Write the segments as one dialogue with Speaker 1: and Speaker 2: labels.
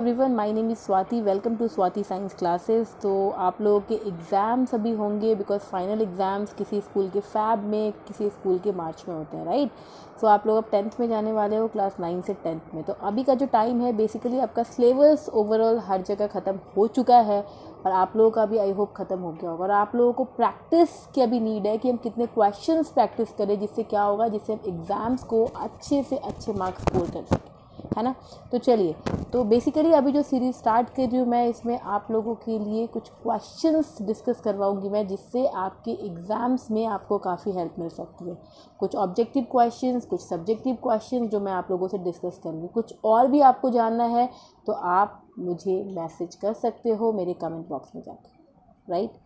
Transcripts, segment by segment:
Speaker 1: Everyone, my name is Swati. Welcome to Swati science classes. तो आप लोगों के एग्ज़ाम्स अभी होंगे बिकॉज फाइनल एग्ज़ाम्स किसी स्कूल के फैब में, किसी स्कूल के मार्च में होते हैं, राइट। सो आप लोग अब 10th में जाने वाले हो, क्लास 9 से 10th में। तो अभी का जो टाइम है बेसिकली आपका सिलेबस ओवरऑल हर जगह ख़त्म हो चुका है और आप लोगों का भी आई होप ख़त्म हो गया होगा। और आप लोगों को प्रैक्टिस की अभी नीड है कि हम कितने क्वेश्चंस प्रैक्टिस करें, जिससे क्या होगा, जिससे हम एग्ज़ाम्स को अच्छे से अच्छे मार्क्स स्कोर कर सकें, है ना। तो चलिए, तो बेसिकली अभी जो सीरीज़ स्टार्ट कर रही हूँ मैं, इसमें आप लोगों के लिए कुछ क्वेश्चंस डिस्कस करवाऊँगी मैं, जिससे आपके एग्ज़ाम्स में आपको काफ़ी हेल्प मिल सकती है। कुछ ऑब्जेक्टिव क्वेश्चंस, कुछ सब्जेक्टिव क्वेश्चंस जो मैं आप लोगों से डिस्कस करूँगी। कुछ और भी आपको जानना है तो आप मुझे मैसेज कर सकते हो मेरे कमेंट बॉक्स में जाकर, राइट।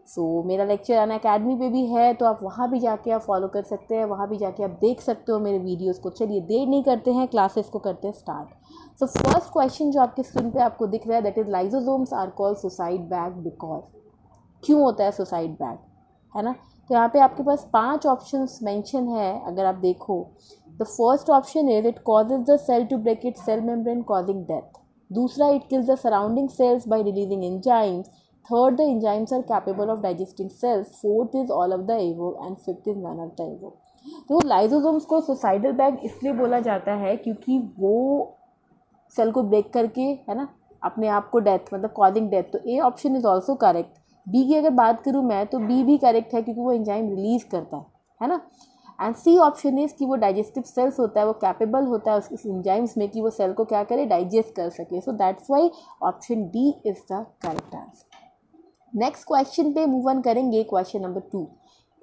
Speaker 1: सो मेरा लेक्चर अनअकैडमी पे भी है, तो आप वहाँ भी जाके आप फॉलो कर सकते हैं, वहाँ भी जाके आप देख सकते हो मेरे वीडियोस को। चलिए देर नहीं करते हैं, क्लासेस को करते हैं स्टार्ट। सो फर्स्ट क्वेश्चन जो आपके स्क्रीन पे आपको दिख रहा है, that is lysosomes are called suicide bag because. क्यों होता है सुसाइड बैग, है ना। तो यहाँ पे आपके पास 5 ऑप्शंस मेंशन है। अगर आप देखो, the first option is it causes the cell to break it cell membrane causing death. दूसरा, it kills the surrounding cells by releasing enzymes. Third, the enzymes are capable of digesting cells. Fourth is all of the above, and fifth is none of the above. तो lysosomes को suicidal bag इसलिए बोला जाता है क्योंकि वो cell को break करके, है ना, अपने आप को डेथ, मतलब कॉजिंग डेथ। तो A option is also correct. B की अगर बात करूँ मैं, तो बी भी करेक्ट है क्योंकि वो एंजाइम रिलीज करता है ना। एंड सी ऑप्शन इज कि वो डाइजेस्टिव सेल्स होता है, वो कैपेबल होता है उस एंजाइम्स में कि वो सेल को क्या करे, डाइजेस्ट कर सके। सो that's why option D is the correct answer. Next question पे मूव ऑन करेंगे। Question number 2।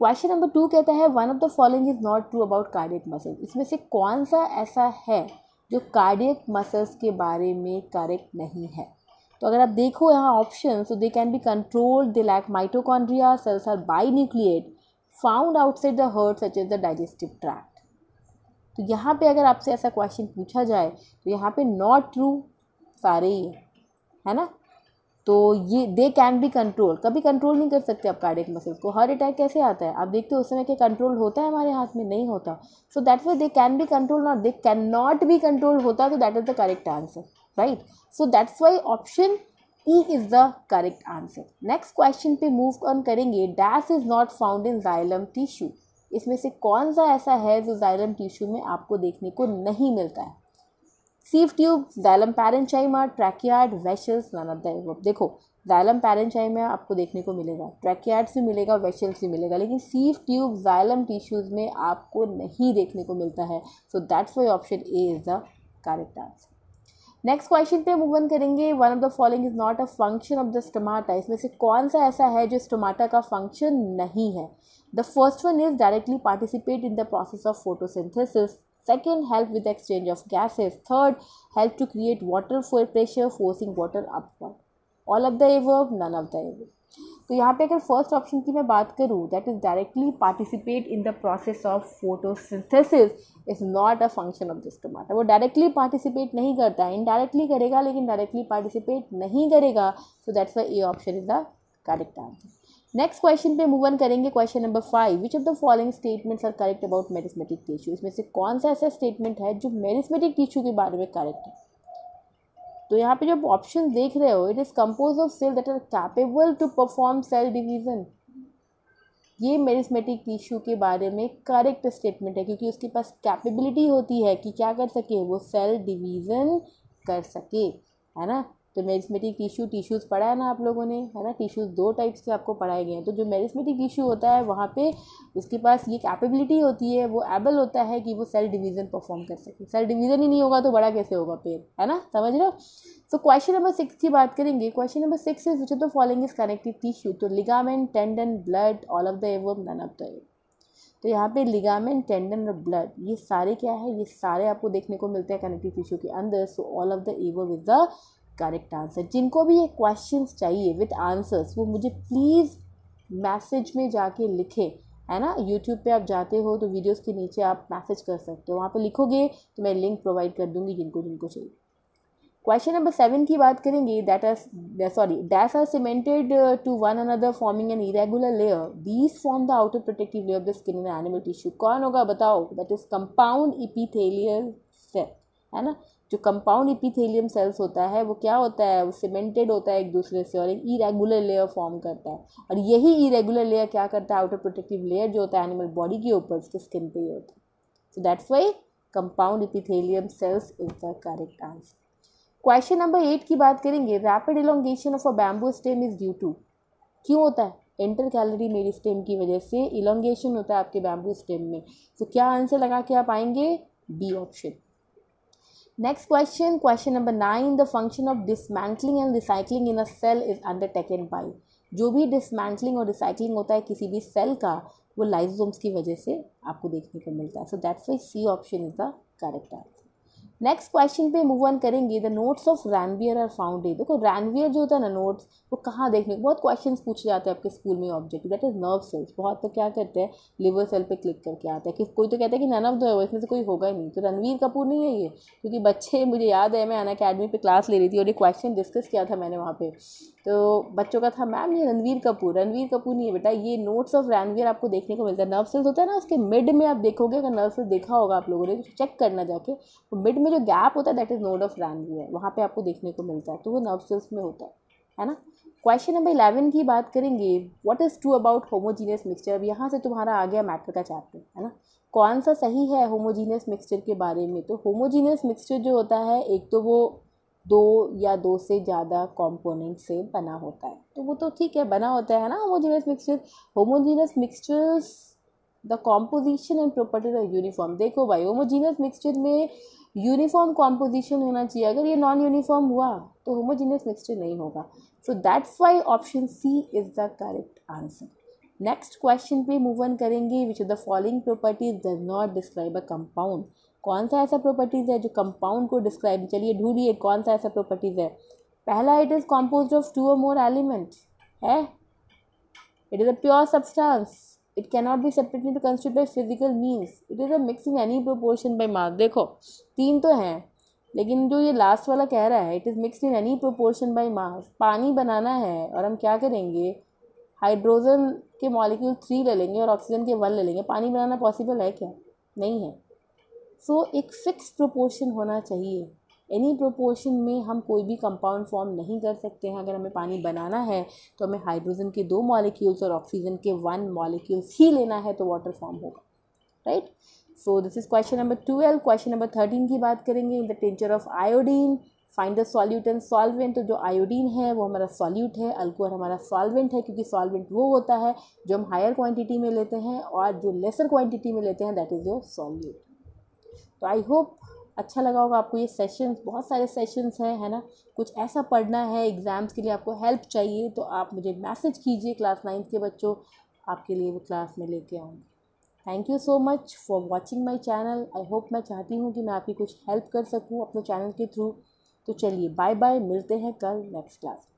Speaker 1: क्वेश्चन नंबर 2 कहता है one of the following is not true about cardiac muscles. इसमें से कौन सा ऐसा है जो कार्डियक मसल्स के बारे में करेक्ट नहीं है। तो अगर आप देखो यहाँ ऑप्शन, तो they can be controlled, they lack mitochondria, cells are binucleate, found outside the heart such as the digestive tract. तो यहाँ पे अगर आपसे ऐसा क्वेश्चन पूछा जाए तो यहाँ पे नॉट ट्रू सारे ही है ना। तो ये दे कैन बी कंट्रोल, कभी कंट्रोल नहीं कर सकते आप कार्डियक मसल्स को। हार्ट अटैक कैसे आता है, आप देखते हो उस समय क्या कंट्रोल होता है हमारे हाथ में, नहीं होता। सो that's why they can B control, not they can not be control होता, तो that is the correct answer, right. So that's why option E is the correct answer. Next question पे मूव ऑन करेंगे। Dash is not found in xylem tissue. इसमें से कौन सा ऐसा है जो जाइलम टिश्यू में आपको देखने को नहीं मिलता है। Sieve tube, xylem parenchyma, tracheid, vessels, none of the above. देखो, जाइलम पैरेन्चाइमा आपको देखने को मिलेगा, ट्रैकियार्ड्स भी मिलेगा, वेशल्स भी मिलेगा, लेकिन सीव ट्यूब जाइलम टिश्यूज में आपको नहीं देखने को मिलता है। So that's why option A is the correct answer. Next question पे मूव ऑन करेंगे। One of the following is not a function of the stomata. इसमें से कौन सा ऐसा है जो स्टोमाटा का फंक्शन नहीं है। The first one is directly participate in the process of photosynthesis. Second, help with the exchange of gases. Third, help to create water for pressure, forcing water upward. All of the above, none of the above. तो यहाँ पे अगर first option की मैं बात करूँ, that is directly participate in the process of photosynthesis, is not a function of the stomata. वो directly participate नहीं करता है, इनडायरेक्टली करेगा लेकिन डायरेक्टली पार्टिसिपेट नहीं करेगा। So that's why A option is the correct answer. Next question पे move on करेंगे। Question number 5। Which of the following statements are correct about meristematic tissue. इसमें से कौन सा ऐसा स्टेटमेंट है जो मेरिस्मेटिक टिश्यू के बारे में करेक्ट है। तो यहाँ पे जब ऑप्शन देख रहे हो, it is compose of cell that are capable to perform cell division. ये मेरिस्मेटिक टिश्यू के बारे में करेक्ट स्टेटमेंट है क्योंकि उसके पास कैपेबिलिटी होती है कि क्या कर सके, वो सेल डिवीज़न कर सके, है ना। तो मेरिस्मेटिक टिश्यूज़ पढ़ा है ना आप लोगों ने, है ना। टिश्यूज़ 2 टाइप्स के आपको पढ़ाए गए हैं। तो जो मेरिस्मेटिक टिश्यू होता है वहाँ पे उसके पास ये कैपेबिलिटी होती है, वो एबल होता है कि वो सेल डिवीज़न परफॉर्म कर सके। सेल डिवीज़न ही नहीं होगा तो बड़ा कैसे होगा पेड़, है ना, समझ रहे हो। सो क्वेश्चन नंबर 6 की बात करेंगे। Question number 6 is which of the following is connective tissue. तो ligament, tendon, blood, all of the above, none of the above. तो यहाँ पे लिगामेंट, टेंडन और ब्लड, ये सारे क्या है, ये सारे आपको देखने को मिलते हैं कनेक्टिव टिश्यू के अंदर। So all of the above is the correct answer. जिनको भी ये क्वेश्चंस चाहिए विद आंसर्स, वो मुझे प्लीज़ मैसेज में जाके लिखें, है ना। यूट्यूब पे आप जाते हो तो वीडियोस के नीचे आप मैसेज कर सकते हो, वहाँ पे लिखोगे तो मैं लिंक प्रोवाइड कर दूंगी जिनको जिनको चाहिए। क्वेश्चन नंबर 7 की बात करेंगे। Dash are cemented to one another forming an irregular layer. These form the outer protective layer of the skin in animal tissue. कौन होगा बताओ। That is compound epithelial cell, है ना। जो कंपाउंड इपिथेलियम सेल्स होता है वो क्या होता है, वो सीमेंटेड होता है एक दूसरे से और एक इरेगुलर लेयर फॉर्म करता है, और यही इरेगुलर लेयर क्या करता है, आउटर प्रोटेक्टिव लेयर जो होता है एनिमल बॉडी के ऊपर उसके स्किन पे ही होता है. So that's why compound epithelium cells is the correct answer. Question number 8 की बात करेंगे. Rapid elongation of a bamboo stem is due to. क्यों होता है? इंटर कैलरी मेरिस्टेम की वजह से इलोंगेशन होता है आपके बैम्बू स्टेम में. तो क्या आंसर लगा के आप आएंगे? B option. Next question, question number 9. The function of dismantling and recycling in a cell is undertaken by. जो भी डिसमैंटलिंग और रिसाइकलिंग होता है किसी भी सेल का, वो लाइसोसोम्स की वजह से आपको देखने को मिलता है. So that's why C option is the correct answer. Next question पे मूव ऑन करेंगे. The nodes of Ranvier are found. देखो रैनवियर जो होता है ना नोट्स, वो कहाँ देखने को, बहुत क्वेश्चंस पूछे जाते हैं आपके स्कूल में. Object that is nerve cells. बहुत तो क्या करते हैं, लिवर सेल पे क्लिक करके आता है कि कोई तो कहता है कि नन ऑफ द, इसमें से कोई होगा ही नहीं. तो रणवीर कपूर नहीं है ये, क्योंकि बच्चे, मुझे याद है मैं अनअकैडमी पे क्लास ले रही थी और ये क्वेश्चन डिस्कस किया था मैंने वहाँ पे. तो बच्चों का था मैम ये रणवीर कपूर नहीं है बेटा. ये नोट्स ऑफ रैनवियर आपको देखने को मिलता है. नर्व सेल्स होता है ना, उसके मिड में आप देखोगे, अगर नर्व सेल्स देखा होगा आप लोगों ने, चेक करना जाके, तो मिड में जो गैप होता है that is node of Ranvier, वहाँ पे आपको देखने को मिलता है. तो वो नर्व सेल्स में होता है ना. क्वेश्चन नंबर 11 की बात करेंगे. What is true about homogeneous mixture. अब यहाँ से तुम्हारा आ गया मैटर का चैप्टर, है ना. कौन सा सही है होमोजीनियस मिक्सचर के बारे में. तो होमोजीनियस मिक्सचर जो होता है, एक तो वो 2 या 2 से ज़्यादा कंपोनेंट से बना होता है. तो वो तो ठीक है, बना होता है ना homogeneous mixture. Homogeneous mixtures the composition and properties are uniform. देखो भाई, होमोजीनियस मिक्सचर में यूनिफॉर्म कॉम्पोजिशन होना चाहिए. अगर ये नॉन यूनिफॉर्म हुआ तो होमोजीनियस मिक्सचर नहीं होगा. So that's why option C is the correct answer. Next question पे मूव ऑन करेंगे. Which of the following properties does not describe a compound. कौन सा ऐसा प्रॉपर्टीज़ है जो कंपाउंड को डिस्क्राइब, चलिए ढूंढिए कौन सा ऐसा प्रॉपर्टीज़ है. पहला, it is composed of 2 or more elements है. It is a pure substance. It cannot be separated to constitute by physical means. It is a mix in any proportion by mass. देखो 3 तो हैं, लेकिन जो ये last वाला कह रहा है it is mixed in any proportion by मास. पानी बनाना है और हम क्या करेंगे, हाइड्रोजन के मॉलिक्यूल 3 ले लेंगे और ऑक्सीजन के 1 ले लेंगे. पानी बनाना पॉसिबल है क्या? नहीं है. सो एक फिक्स प्रोपोर्शन होना चाहिए. एनी प्रोपोर्शन में हम कोई भी कंपाउंड फॉर्म नहीं कर सकते हैं. अगर हमें पानी बनाना है तो हमें हाइड्रोजन के 2 मॉलिक्यूल्स और ऑक्सीजन के 1 मॉलिक्यूल्स ही लेना है, तो वाटर फॉर्म होगा. Right. So this is question number 12. Question number 13 की बात करेंगे. In the tincture of iodine find the solute and solvent. तो जो आयोडीन है वो हमारा सॉल्यूट है, अल्कोहल हमारा सॉल्वेंट है, क्योंकि सॉल्वेंट वो होता है जो हम हायर क्वांटिटी में लेते हैं और जो लेसर क्वांटिटी में लेते हैं दैट इज़ योर सॉल्यूट. तो आई होप अच्छा लगा होगा आपको ये सेशंस. बहुत सारे सेशंस हैं, है ना. कुछ ऐसा पढ़ना है एग्ज़ाम्स के लिए, आपको हेल्प चाहिए तो आप मुझे मैसेज कीजिए. क्लास 9th के बच्चों, आपके लिए वो क्लास में लेके आऊँगी. Thank you so much for watching my channel. I hope, मैं चाहती हूँ कि मैं आपकी कुछ हेल्प कर सकूँ अपने चैनल के थ्रू. तो चलिए बाय बाय, मिलते हैं कल नेक्स्ट क्लास.